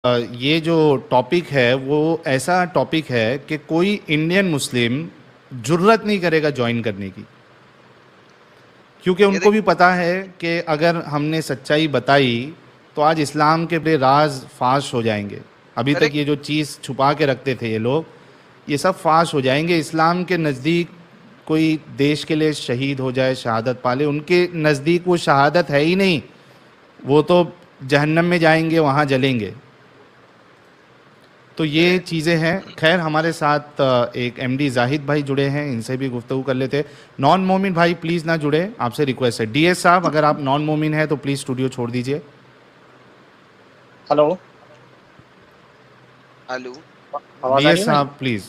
ये जो टॉपिक है वो ऐसा टॉपिक है कि कोई इंडियन मुस्लिम जुर्रत नहीं करेगा ज्वाइन करने की, क्योंकि ये उनको देख भी पता है कि अगर हमने सच्चाई बताई तो आज इस्लाम के बड़े राज फाश हो जाएंगे। अभी तक करेक्ट। ये जो चीज़ छुपा के रखते थे ये लोग, ये सब फाश हो जाएंगे। इस्लाम के नज़दीक कोई देश के लिए शहीद हो जाए, शहादत पाले, उनके नज़दीक वो शहादत है ही नहीं, वो तो जहन्नम में जाएंगे, वहाँ जलेंगे। तो ये चीज़ें हैं। खैर, हमारे साथ एक एमडी जाहिद भाई जुड़े हैं, इनसे भी गुफ्तगू कर लेते। नॉन मोमिन भाई प्लीज़ ना जुड़े, आपसे रिक्वेस्ट है। डीएस साहब, अगर आप नॉन मोमिन हैं तो प्लीज़ स्टूडियो छोड़ दीजिए। हेलो, आलू। आवाज आ रही डीएस है भाई? साहब प्लीज़।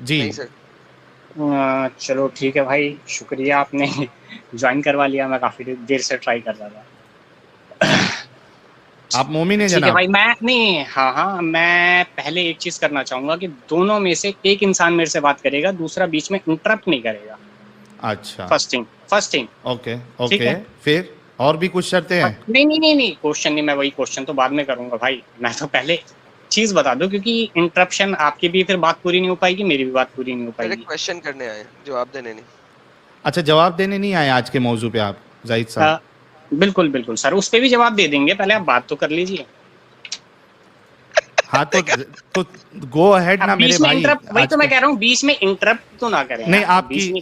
जी। नहीं सर। चलो ठीक है भाई, शुक्रिया आपने ज्वाइन करवा लिया। मैं काफ़ी देर से ट्राई कर रहा था। आप मोमिन हैं ठीक है जनाब? भाई, मैं नहीं, हाँ हाँ, मैं पहले एक चीज़ करना चाहूँगा कि दोनों में से एक इंसान मेरे से बात करेगा, दूसरा बीच में इंटरप्ट नहीं करेगा। अच्छा, फर्स्ट थिंग। ओके ठीक ओके। है। फिर और भी कुछ शर्तें हैं? नहीं नहीं नहीं नहीं, क्वेश्चन नहीं, मैं वही क्वेश्चन तो बाद में करूँगा भाई। मैं तो पहले चीज़ बता दूं, क्योंकि इंटरप्शन आपकी भी फिर बात पूरी नहीं हो पाएगी, मेरी भी बात पूरी नहीं हो मेरे पाएगी। क्वेश्चन करने आए, जवाब देने नहीं। अच्छा, जवाब देने नहीं आए आज के मौजू पे आप, जाहिद साहब? बिल्कुल बिल्कुल सर, उस पे भी जवाब दे देंगे, पहले आप बात तो कर लीजिए। हाँ, तो गो अहेड अब ना मेरे बीच में भाई। इंटरप्ट, वही आज तो मैं के कह रहा हूँ, बीच में इंटरप्ट तो ना करें नहीं, यार, बीच आपकी में।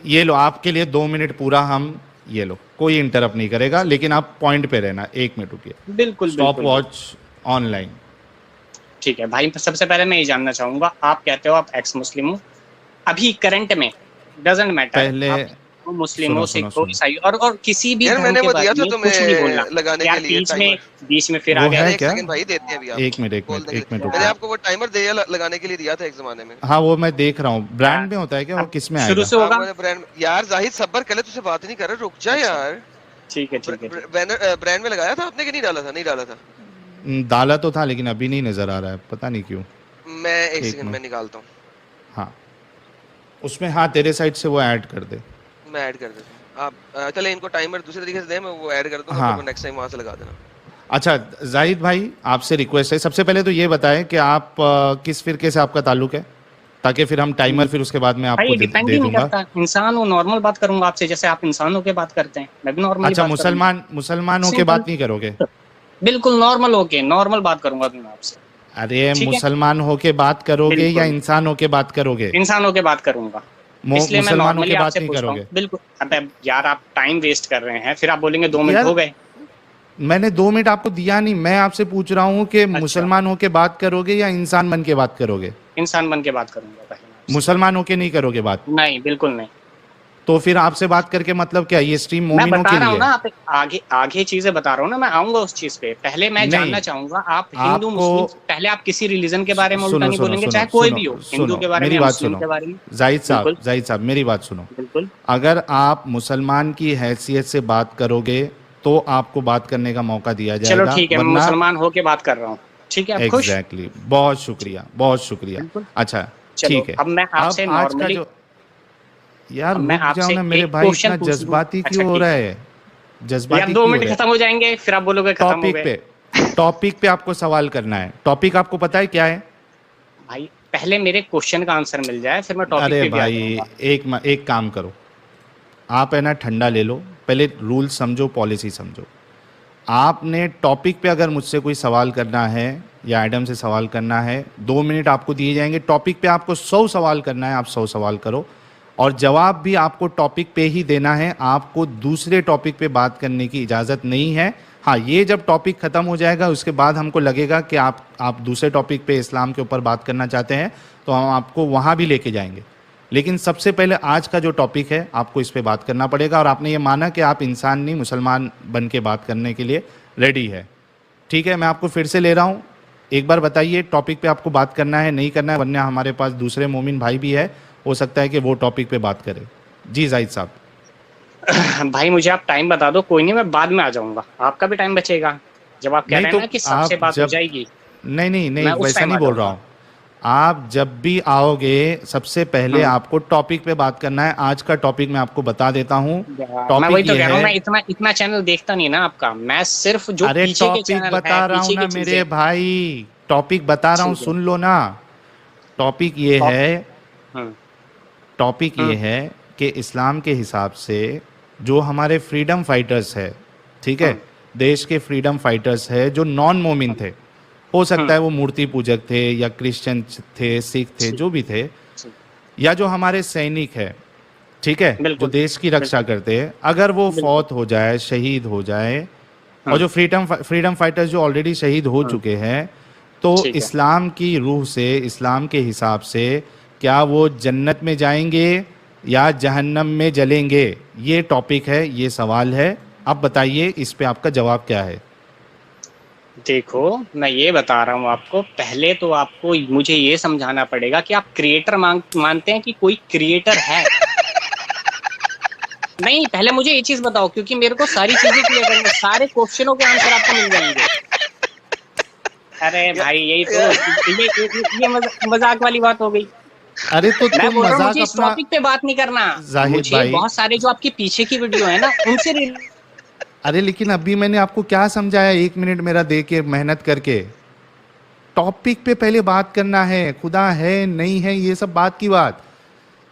ये लो आपके लिए 2 मिनट पूरा, हम ये लो, कोई इंटरप्ट नहीं करेगा, लेकिन आप पॉइंट पे रहना। 1 मिनट रुकिए। बिल्कुल स्टॉप बिल्कुल वॉच बिल्कुल। ऑनलाइन। ठीक है भाई, सबसे पहले मैं ये जानना चाहूंगा, आप कहते हो आप एक्स मुस्लिम हो, अभी करंट में, डजेंट मैटर, पहले आप मुस्लिम हो, सुनो सिख सुनो हो, सुनो। ईसाई, और किसी भी यार धर्म मैंने के वो दिया बारे था में कुछ नहीं बोलना तुम्हें लगाने के यार। लिए टाइमर। बीच में फिर आ वो गया। है यार एक क्या? सेकंड भाई, देते हैं अभी आपको। एक बोलने के मिनट लिए मैंने रुकिए। आपको वो टाइमर दिया लगाने के लिए दिया था एक जमाने में। हाँ, वो मैं देख रहा हूँ। यार ब्रांड में होता है क्या? वो अब किस में शुरू आएगा? से हाँ होगा। मैंने ब्रांड, यार जाहिद सब्र कर ले, तुझसे बात नहीं कर रहा, रुक जा अच्छा, यार। ठीक है ठीक है ठीक है। बैनर ब्रांड में लगाया था आपने कि नहीं डाला था? नहीं डाला था। डाला तो था, लेकिन अभी नहीं नज़र आ रहा है, पता नहीं क्यों। मैं एक एक सेकंड मिनट। में निकालता हूँ। हाँ, उसमें, हाँ, तेरे साइड से वो ऐड कर दे। मैं ऐड कर देता हूँ। आप चले इनको टाइमर दूसरे तरीके से दे, मैं वो ऐड कर दूंगा, फिर वो हाँ। नेक्स्ट टाइम वहां से लगा देना। अच्छा, जाहिद भाई आपसे रिक्वेस्ट है, सबसे पहले तो ये बताएं कि आप किस फिरके से आपका ताल्लुक है, ताकि फिर हम टाइमर फिर उसके बाद में आपको भाई डिपेंड दे ही नहीं दूंगा। करता, इंसान हो, नॉर्मल बात करूंगा आपसे, जैसे आप इंसान होके बात करते हैं, मैं भी नॉर्मली अच्छा, बात करूंगा। मुसलमान होके सिंपल, बात नहीं करोगे? बिल्कुल नॉर्मल होके, नॉर्मल बात करूंगा मैं आपसे। अरे, ठीक है, मुसलमान होके बात करोगे या बिल्कुल इंसान होके बात करोगे? इंसान होके बात करूंगा, इसलिए मैं मुसलमान नॉर्मली होके बात आपसे नहीं पूछता हूँ। करोगे? बिल्कुल। अबे यार, आप टाइम वेस्ट कर रहे हैं, फिर आप बोलेंगे 2 मिनट यार, हो गए। मैंने 2 मिनट आपको दिया नहीं, मैं आपसे पूछ रहा हूँ कि अच्छा, मुसलमान होके बात करोगे या इंसान बन के बात करोगे? इंसान बन के बात करूंगा पहले मैं आपसे। मुसलमान होके नहीं करोगे बात? नहीं, बिल्कुल नहीं। तो फिर आपसे बात करके मतलब क्या? ये स्ट्रीम मैं मोमिनों बता के रहा लिए हूँ ना, है? आप आगे आगे चीजें बता रहा हूँ ना, मैं आऊंगा उस चीज पे। पहले मैं जानना नहीं, चाहूंगा, आप हिंदू आपको मुस्लिम, पहले आप किसी रिलीजन के बारे में उल्टा सुनो नहीं सुनो बोलेंगे, सुनो चाहे कोई सुनो भी हो, हिंदू सुनो, के बारे में मेरी या बात मुस्लिम सुनो। के बारे में। जाहिद बिल्कुल साहब मेरी बात सुनो। बिल्कुल। अगर आप मुसलमान की हैसियत से बात करोगे तो आपको बात करने का मौका दिया चलो जाएगा, ठीक है, मैं वरना। मुसलमान होके बात कर रहा हूँ। ठीक है, आप खुश? एग्जैक्टली, बहुत शुक्रिया, बहुत शुक्रिया। बिल्कुल। अच्छा, चलो, ठीक है। अब मैं अब आपसे आज का नॉर्मली, जो, यार अब मैं रुक जाओ आपसे ना मेरे एक भाई, क्वेश्चन इतना पूछ लूँ। जज्बाती अच्छा क्यों हो ठीक रहा है है? यार, जज्बाती दो क्यों हो मिनट रहा है? खत्म हो जाएंगे, फिर आप बोलोगे खत्म हो टॉपिक गए। पे टॉपिक पे आपको सवाल करना है। टॉपिक आपको पता है क्या है? भाई पहले मेरे क्वेश्चन का आंसर मिल जाए, फिर मैं टॉपिक अरे पे भी आ भाई, जाऊंगा। एक काम करो, आप है ना ठंडा ले लो, पहले रूल समझो, पॉलिसी समझो। आपने टॉपिक पे अगर मुझसे कोई सवाल करना है या एडम से सवाल करना है, 2 मिनट आपको दिए जाएंगे। टॉपिक पे आपको 100 सवाल करना है, आप 100 सवाल करो, और जवाब भी आपको टॉपिक पे ही देना है। आपको दूसरे टॉपिक पे बात करने की इजाज़त नहीं है। हाँ, ये जब टॉपिक ख़त्म हो जाएगा उसके बाद हमको लगेगा कि आप दूसरे टॉपिक पे इस्लाम के ऊपर बात करना चाहते हैं, तो हम आपको वहाँ भी लेके जाएंगे। लेकिन सबसे पहले आज का जो टॉपिक है, आपको इस पे बात करना पड़ेगा, और आपने ये माना कि आप इंसान नहीं, मुसलमान बन के बात करने के लिए रेडी है। ठीक है, मैं आपको फिर से ले रहा हूँ। एक बार बताइए टॉपिक पे आपको बात करना है, नहीं करना है, वरना हमारे पास दूसरे मोमिन भाई भी है, हो सकता है कि वो टॉपिक पे बात करें। जी जाहिद साहब। भाई मुझे आप टाइम बता दो, कोई नहीं, मैं बाद में आ जाऊंगा, आपका भी टाइम बचेगा। जब आप कह नहीं रहे हैं तो ना कि सबसे आप बात हो जब, जाएगी, नहीं नहीं नहीं, मैं उस वैसा टाइम नहीं आ बोल रहा जाऊंगा। हूँ। आप जब भी आओगे सबसे पहले आपको टॉपिक पे बात करना है। आज का टॉपिक मैं आपको बता देता हूँ। मैं वही टॉपिक तो ये कह रहा हूँ, है, मैं इतना चैनल देखता नहीं ना आपका, मैं सिर्फ जो अरे पीछे के टॉपिक चैनल बता है, रहा हूँ पीछे ना की मेरे चीजें। भाई, टॉपिक बता रहा हूँ, ठीक है। सुन लो ना। टॉपिक ये टॉप- है, हम्म टॉपिक ये हम्म है कि इस्लाम के हिसाब से जो हमारे फ्रीडम फाइटर्स है, ठीक है, हम्म देश के फ्रीडम फाइटर्स है जो नॉन मोमिन थे, हो सकता है हम्म, वो मूर्ति पूजक थे या क्रिश्चियन थे, सिख थे, ठीक जो भी थे, ठीक, या जो हमारे सैनिक है, ठीक है, जो बिल्कुल देश की रक्षा बिल्कुल करते हैं, अगर वो बिल्कुल। फौत हो जाए, शहीद हो जाए, और हम्म जो फ्रीडम फाइटर्स जो ऑलरेडी शहीद हो हम्म, चुके हैं, तो ठीक है। इस्लाम की रूह से, इस्लाम के हिसाब से क्या वो जन्नत में जाएंगे या जहन्नम में जलेंगे? ये टॉपिक है, ये सवाल है। अब बताइए इस पे आपका जवाब क्या है? देखो, मैं ये बता रहा हूँ आपको, पहले तो आपको मुझे ये समझाना पड़ेगा कि आप क्रिएटर मानते हैं कि कोई क्रिएटर है? नहीं, पहले मुझे ये चीज बताओ, क्योंकि मेरे को सारी चीजें क्लियर करनी, सारे क्वेश्चनों के आंसर आपको मिल जाएंगे। अरे भाई, यही तो ये मजाक वाली बात हो गई। अरे तो मैं तुम बोल रहा हूँ मजाक मुझे इस अपना, टॉपिक पे बात नहीं करना, जाहिद मुझे भाई, बहुत सारे जो आपके पीछे की वीडियो है ना उनसे अरे लेकिन अभी मैंने आपको क्या समझाया, 1 मिनट मेरा दे के, मेहनत करके। टॉपिक पे पहले बात करना है, खुदा है नहीं है ये सब बात की बात।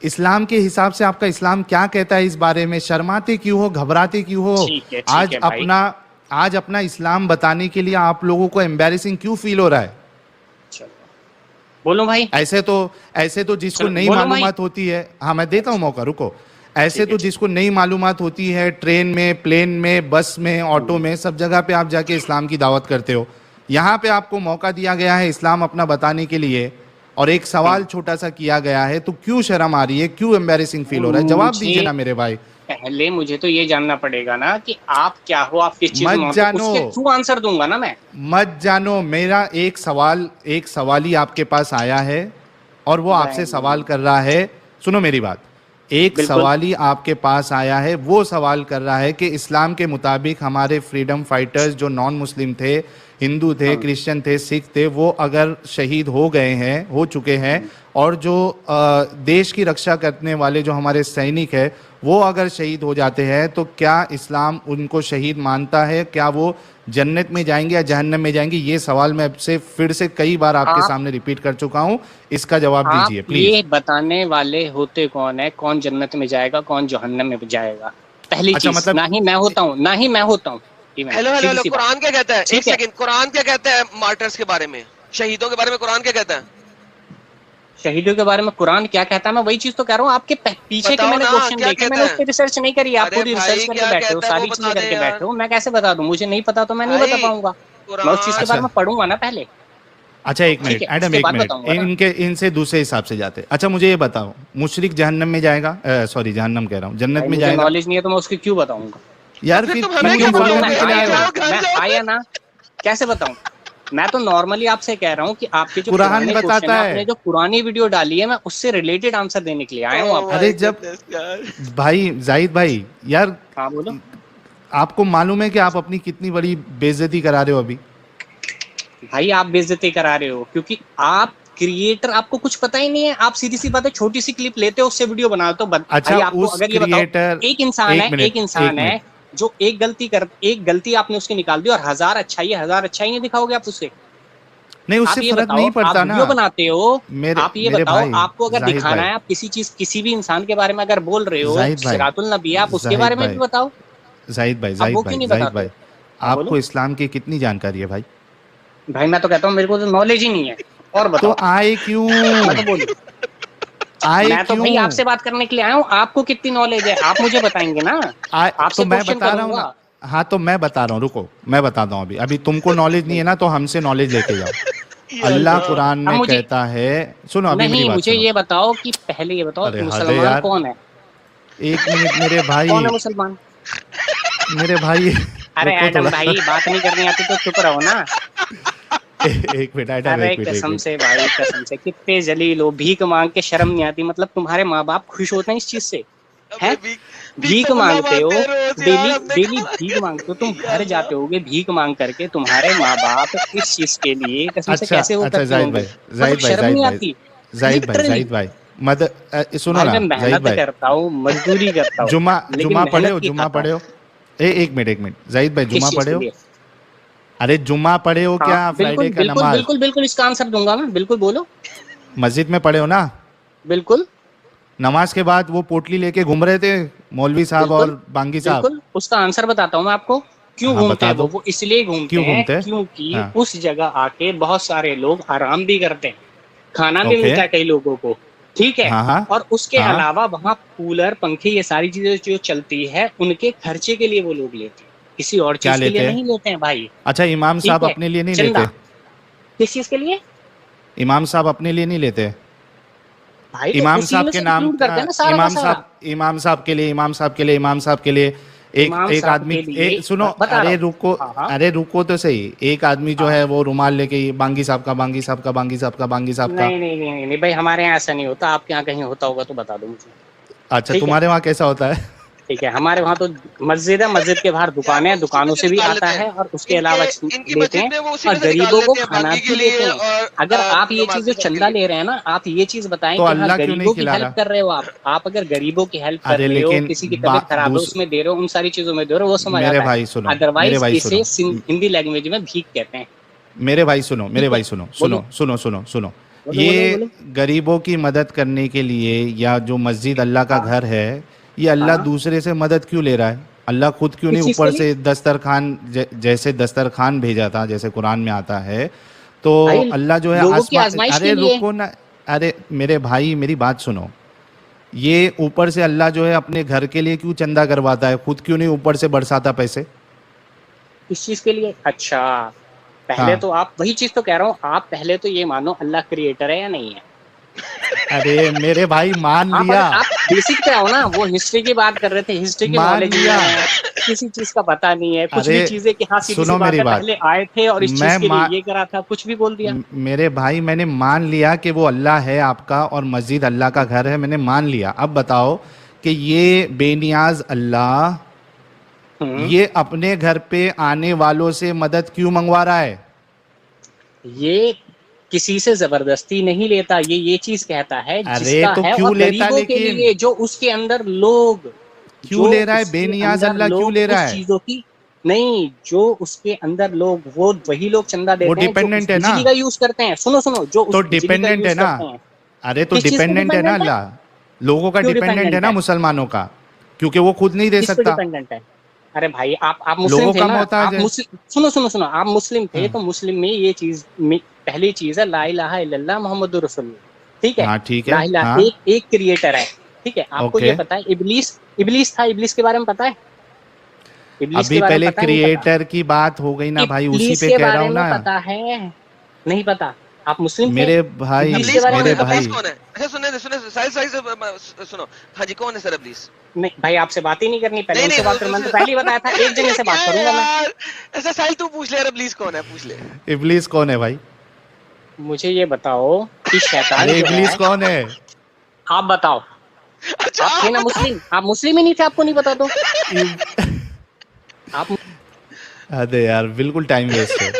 इस्लाम के हिसाब से आपका इस्लाम क्या कहता है इस बारे में? शर्माते क्यों हो, घबराते क्यों हो? ठीक है भाई। आज अपना इस्लाम बताने के लिए आप लोगों को एम्बैरेसिंग क्यों फील हो रहा है? चलो बोलो भाई। ऐसे तो जिसको चलो नई बोलो भाई। मालूमात होती है, हाँ मैं देता हूँ मौका, रुको। ऐसे ठीक है तो ठीक जिसको नई मालूमात होती है, ट्रेन में, प्लेन में, बस में, ऑटो में, सब जगह पे आप जाके इस्लाम की दावत करते हो। यहाँ पे आपको मौका दिया गया है इस्लाम अपना बताने के लिए, और एक सवाल छोटा सा किया गया है, तो क्यों शर्म आ रही है, क्यों एम्बैरेसिंग फील हो रहा है? जवाब मुझे दीजिए ना मेरे भाई। पहले मुझे तो ये जानना पड़ेगा ना कि आप क्या हो, आप किस चीज में मत मानते हो, जानो, उसके थ्रू आंसर दूंगा ना मैं। मत जानो, मेरा एक सवाल ही आपके पास आया है, और वो आपसे सवाल कर रहा है, सुनो मेरी बात, एक बिल्कुल। सवाल ही आपके पास आया है, वो सवाल कर रहा है कि इस्लाम के मुताबिक हमारे फ्रीडम फाइटर्स जो नॉन मुस्लिम थे, हिंदू थे, क्रिश्चियन थे, सिख थे, वो अगर शहीद हो गए हैं, हो चुके हैं, और जो देश की रक्षा करने वाले जो हमारे सैनिक है, वो अगर शहीद हो जाते हैं, तो क्या इस्लाम उनको शहीद मानता है? क्या वो जन्नत में जाएंगे या जहन्नम में जाएंगे? ये सवाल मैं आपसे फिर से कई बार आपके आप सामने रिपीट कर चुका हूँ, इसका जवाब आप दीजिए ये प्लीज। बताने वाले होते कौन है, कौन जन्नत में जाएगा, कौन जहन्नम में जाएगा? पहली अच्छा चीज, मतलब, ना ही मैं होता हूँ, ना ही मैं होता हूँ। हेलो हेलो सीधी हेलो, सी बात। कुरान क्या कहता है? एक ठीक है, सेकंड, कुरान क्या कहता है मार्टर्स के बारे में, शहीदों के बारे में कुरान क्या कहता है? शहीदों के बारे में कुरान क्या कहता है, मैं वही चीज तो कह रहा हूँ। आपके पीछे के बताओ मैंने ना, क्वेश्चन क्या देखे, कहता मैंने उस है? पर रिसर्च नहीं करी, आप अरे पूरी रिसर्च भाई करके क्या बैठे हो, कहता है वो सारी बता चीजें दे करके यार। बैठे हो, मैं कैसे बता दूं? मुझे नहीं पता तो मैं नहीं बता भाई पाऊंगा। मैं उस चीज के कुरान, बारे अच्छा में पढ़ूंगा ना पहले। अच्छा, एक ठीक मिनट है, एडम, उसके एक बाद मिनट, बताऊंगा ना। इनसे दूसरे हिसाब से जाते। अच्छा मुझे ये बताओ, मुशरिक जहन्नम में जाएगा? सॉरी, जहन्नम कह रहा हूँ, जन्नत भाई में मुझे जाएगा? नॉलेज नहीं है तो मैं उसकी क्यों बताऊंगा? तो यार फिर फिर तुम मैं हमें क्यों क्यों कैसे बोलूं? मैं इन्फॉर्मेशन बताओगे? के लिए हाँ आए या हो? ना, घर मैं जाओ। हाँ या ना कैसे बताऊं? मैं तो नॉर्मली आपसे कह रहा हूँ कि आपके जो कुरान पुराने क्वेश्चन बताता है, है। आपने जो पुरानी वीडियो डाली है, मैं उससे रिलेटेड आंसर देने के लिए आया हूँ ओह आपको। अरे माय जब, गुडनेस यार। भाई जाहिद भाई, यार हाँ बोलो। आपको मालूम है कि आप अपनी कितनी बड़ी बेइज्जती करा रहे हो अभी? भाई आप बेइज्जती करा रहे हो, क्योंकि आप क्रिएटर, आपको कुछ पता ही नहीं है। आप सीधी सी बात है, छोटी सी क्लिप लेते हो, उससे वीडियो बनाते हो। अच्छा भाई आपको उस अगर ये बताओ, क्रिएटर, एक एक मिनट, इंसान एक है मिनट, जो एक गलती आपने उसकी निकाल दी, और हजार अच्छाई नहीं दिखाओगे आप उससे? नहीं आप उससे ये फर्क बताओ, नहीं आप पड़ता ना। वीडियो बनाते हो, मेरे आप ये मेरे बताओ, भाई, आपको अगर जाहिद दिखाना भाई, है, आप किसी चीज, किसी भी इंसान के बारे में अगर बोल रहे हो, जाहिद भाई, सिरातुल नबी है, आप उसके जाहिद बारे में भी भाई, बताओ। जाहिद भाई, आप जाहिद वो क्यों भाई, नहीं जाहिद बताते भाई, हो? हाँ बोलो। आपको इस्लाम की कितनी जानकारी है भाई? भाई मैं तो कहता हूँ मेरे को तो नॉलेज ही नहीं है, और तो बताओ। आए मैं क्यों? तो बोलूं, आए मैं तो भाई क्यों? आपसे बात करने के लिए आया हूँ। आपको कितनी नॉलेज है आप मुझे बताएंगे ना, तो आपसे मैं क्वेश्चन बता रहा हूँ करूंगा। ना। हाँ तो मैं बता रहा हूँ, रुको मैं बताता हूँ। अभी अभी तुमको नॉलेज नहीं है ना, बिल्कुल। तो हमसे नॉलेज लेके जाओ। या अल्लाह अल्लाह। कुरान अब में मुझे कहता है, सुनो अभी मेरी नहीं, बात मुझे सुनो। ये बताओ कि पहले ये बताओ, अरे हद है मुसलमान यार, कौन है? 1 मिनट मेरे भाई, कौन है मुसलमान? मेरे भाई अरे रुको एडम थोड़ा भाई, बात नहीं करनी आती तो चुप रहो ना। 1 मिनट आइटम, अरे 1 मिनट, 1 कसम मिनट। से भाई, कसम से, कितने जलील हो, भीख मांग के शर्म नहीं आती? मतलब तुम्हारे माँ बाप खुश होते हैं इस चीज से? हैं? भीख तो मांगते हो, मांगते रोज यार, डेली हमने डेली कहा भीख मांगते हो, तुम घर जाते होगे भीख मांग करके, तुम्हारे माँ बाप इस चीज के लिए कसम से अच्छा कैसे वो अच्छा करते जाहिद होंगे, भाई, मतलब जाहिद भाई, शर्म जाहिद नहीं भाई, आती जाहिद भाई, लिटरली। जाहिद भाई, सुनो भाई ना मैं जाहिद मेहनत भाई, करता हूँ, मजदूरी करता हूँ, जुमा लेकिन जुमा पढ़े मेहनत हो, की जुमा खाता पढ़े हूँ। हो? एक मिनट, एक मिनट, जाहिद भाई, किस जुमा चीज पढ़े के हो? लिए? अरे जुमा पढ़े हो हाँ क्या? बिल्कुल फ्राइडे का बिल्कुल नमाज बिल्कुल बिल्कुल, इसका आंसर दूंगा मैं, बिल्कुल बोलो। मस्जिद में पढ़े हो ना? बिल्कुल नमाज के बाद वो पोटली लेके घूम रहे थे मौलवी साहब बिल्कुल और बांगी साहब। बिल्कुल, उसका आंसर बताता हूँ मैं आपको। क्यों हाँ घूमते बता हैं दो, वो इसलिए घूमते क्यों हैं घूमते हैं? क्योंकि हाँ उस जगह आके बहुत सारे लोग आराम भी करते हैं, खाना भी ओके, मिलता है कई लोगों को, ठीक है। हाँ हाँ और उसके हाँ, अलावा वहां कूलर पंखे ये सारी चीजें जो चलती है उनके खर्चे के लिए वो लोग लेते हैं, किसी और क्या चीज के लिए लेते हैं? नहीं लेते हैं भाई। अच्छा इमाम ठीक साहब है, अपने लिए नहीं चंदा लेते? किस चीज के लिए? इमाम साहब अपने लिए नहीं लेते? भाई तो इमाम उसी साहब में के से नाम इंक्लूड करते हैं ना सारा का सारा। इमाम साहब के लिए, इमाम साहब के लिए, इमाम साहब के लिए एक इमाम एक साहब आदमी, के लिए सुनो, बता रहा अरे हूँ। रुको, हाँ हाँ अरे रुको तो सही, एक आदमी जो हाँ। है वो रुमाल लेके बांगी साहब का, बांगी साहब का, बांगी साहब का, बांगी साहब का। नहीं नहीं नहीं नहीं नहीं भाई, हमारे यहाँ ऐसा नहीं होता, आपके यहाँ कहीं होता होगा तो बता दो मुझे। अच्छा ठीक है तुम्हारे वहाँ कैसा होता है? ठीक है, हमारे वहाँ तो मस्जिद है, मस्जिद के बाहर यार दुकानें वो हैं, उसी में दुकानों से से भी निकाल आता लेते हैं, है और उसके इनके अलावा इनकी देते मस्जिद हैं, में वो उसी और में से निकाल गरीबों को लेते हैं खाना बाकी के भी लिए देते हैं। और अगर आप ये नमाज चीज के जो सब के चंदा लिए। ले रहे हैं ना, आप ये चीज बताएं तो कि हाँ अल्लाह क्यों नहीं गरीबों की खिला हेल्प रहा? कर रहे हो आप अगर गरीबों की हेल्प कर अरे रहे हो, लेकिन किसी की तबीयत खराब है दूस उसमें दे रहे हो, उन सारी चीजों में दे रहे हो, वो समझ मेरे आता है। भाई सुनो, मेरे अदरवाइज भाई इसे सुनो, हिंदी लैंग्वेज में भीख कहते हैं। मेरे भाई सुनो, मेरे ठीक है, भाई सुनो, बोलो सुनो सुनो सुनो सुनो, बोलो ये बोलो बोलो। गरीबों की मदद करने के लिए, या जो मस्जिद अल्लाह का हाँ घर है, ये अल्लाह हाँ, दूसरे से मदद क्यों ले रहा है? अल्लाह खुद क्यों नहीं किस चीज के ऊपर लिए? से दस्तरखान, जैसे दस्तरखान भेजा था जैसे कुरान में आता है, तो भाई अल्लाह जो है लोगों की आसमान, आजमाइश के अरे लिए। रुको ना, अरे मेरे भाई मेरी बात सुनो, ये ऊपर से अल्लाह जो है अपने घर के लिए क्यों चंदा करवाता है? खुद क्यों नहीं ऊपर से बरसाता पैसे? किस चीज के लिए? अच्छा, पहले हाँ, तो आप वही चीज तो कह रहा हूँ, आप पहले तो ये मानो अल्लाह क्रिएटर है या नहीं है। अरे मेरे भाई मान आप लिया, अगर आप बेसिक पे आओ ना, वो हिस्ट्री की बात कर रहे थे, हिस्ट्री की मान नॉलेज नहीं लिया, है, किसी चीज का पता नहीं है, कुछ अरे भी चीजें कि हाँ सीधी सी सुनो बात मेरी है बात, पहले आए थे और इस चीज मैं के लिए मा ये करा था, कुछ भी बोल दिया। मेरे भाई मैंने मान लिया कि वो अल्लाह है आपका और मस्जिद अल्लाह का घर है, मैंने मान लिया। अब बताओ कि ये बेनियाज अल्लाह, हम्म, ये अपने घर पे आने वालों से मदद क्यों मंगवा रहा है? ये किसी से जबरदस्ती नहीं लेता, ये चीज कहता है अरे जिसका तो है, क्यों और लेता गरीबों के लेकिन? लिए जो उसके अंदर लोग, क्यों जो ले रहा है? उसके बेनियाज अंदर अल्लाह क्यों लोग ले रहा उस है? चीजों की, नहीं जो उसके अंदर लोग, वो वही लोग चंदा वो देते हैं जो उस डिपेंडेंट है ना, बिजली का यूज करते हैं, सुनो सुनो, जो तो उस बिजली का डिपेंडेंट है यूज ना, करते हैं। अरे तो किस चीज पे डिपेंडेंट है ना डिपेंडेंट है? अल्लाह, लोगों का क्यों डिपेंडेंट है डिपेंडेंट ना, है? मुसलमानों का, क्योंकि वो खुद नहीं दे किस पे सकता, डिपेंडेंट है? अरे भाई आप मुस्लिम लोगों थे का ना, मोहताज आप है। मुस्लिम, सुनो सुनो सुनो, आप मुस्लिम थे हाँ तो मुस्लिम में ये चीज में पहली चीज है ला इलाहा इल्लल्लाह मुहम्मदुर रसूलुल्लाह, ठीक है। हाँ ठीक है, ला इलाहा हाँ एक एक क्रिएटर है, ठीक है, आपको ओके। ये पता है। इबलीस, इबलीस था, इबलीस के बारे में पता है? इबलीस के अभी बारे में पहले पता है नहीं पता? क्रिएटर की बात हो गई ना भाई, उसी इबलीस पे के कह रहा बारे हूँ में ना। पता है? नहीं पता? आप मुस्लिम थे, मेरे भाई, इबलीस के अबलीस बारे कौन में है? मेरे नहीं पता? अबलीस भाई, कौन है? अच्छा सुने सुने, साहिल साहिल से सुनो। हाँ जी, कौन है सर अबलीस? नहीं भाई, आपसे बात ही नहीं करनी, पहले नहीं उनसे बात करो, मैंने तो पहले ही बताया था, एक जगह से क्या बात है करूंगा मैं। यार, ऐसा साहिल तू पूछ ले यार, अबलीस कौन है पूछ ले। इबलीस कौन है भाई? मुझे ये बताओ कि शैतान अरे जो इबलीस है, कौन है? आप बताओ। अच्छा आप थे आप ना बता। मुस्लिम, आप मुस्लिम ही नहीं थे, आपको नहीं पता तो? इब- आप अरे यार बिल्कुल टाइम वेस्ट है।